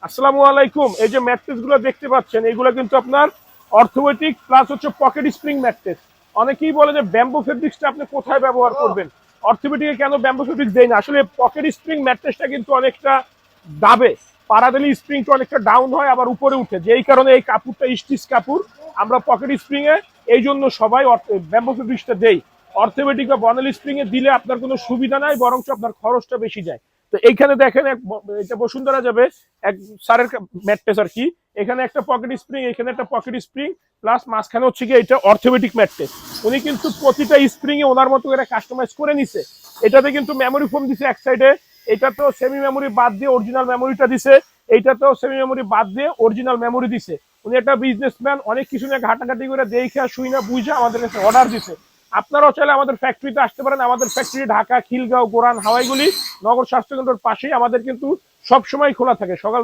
আসসালামু আলাইকুম। এই যে ম্যাট্রেস গুলো দেখতে পাচ্ছেন, এইগুলো কিন্তু আপনার অর্থোপেডিক প্লাস হচ্ছে পকেট স্প্রিং ম্যাট্রেস। অনেকেই বলে যে ব্যাম্বো ফেব্রিক্সটা আপনি কোথায় ব্যবহার করবেন, অর্থোপেডিকে কেন ব্যাম্বো ফেব্রিক্স দেয় না। আসলে পকেট স্প্রিং ম্যাট্রেসটা কিন্তু অনেকটা দাবে, পাড়া দিলে স্প্রিংটা অনেকটা ডাউন হয় আবার উপরে উঠে, যেই কারণে এই কাপড়টা স্টিচ কাপড় আমরা পকেট স্প্রিং এ এই জন্য সবাই ব্যাম্বো ফেব্রিক্সটা দেই। অর্থোপেডিক বা বনেল স্প্রিং এ দিলে আপনার কোনো সুবিধা নাই, বরং আপনার খরচটা বেশি যায়। তো এইখানে দেখেন এটা বসুন্ধরা যাবে এক সারের ম্যাট্রেস আর কি। এখানে একটা পকেট স্প্রিং, এখানে একটা পকেট স্প্রিং, প্লাস মাঝখানে হচ্ছে কি এটা অর্থোপেডিক ম্যাট্রেস। উনি কিন্তু প্রতিটা স্প্রিং এ ওনার মতো করে কাস্টমাইজ করে নিছে। এটাতে কিন্তু মেমোরি ফোম দিছে এক সাইডে, এটা তো সেমি মেমোরি বাদ দিয়ে অরিজিনাল মেমোরিটা দিছে, এইটা তো সেমি মেমোরি বাদ দিয়ে অরিজিনাল মেমোরি দিছে। উনি একটা বিজনেসম্যান, অনেক কিছু নিয়ে ঘাটাঘাটি করে দেখে শুই না বুঝে আমাদের কাছে অর্ডার দিছে। আপনারাও চাইলে আমাদের ফ্যাক্টরিতে আসতে পারেন। আমাদের ফ্যাক্টরি ঢাকা, খিলগাঁও, গোরান, হাওয়াইগুলি, নগর স্বাস্থ্য কেন্দ্রের পাশেই। আমাদের কিন্তু সবসময় খোলা থাকে, সকাল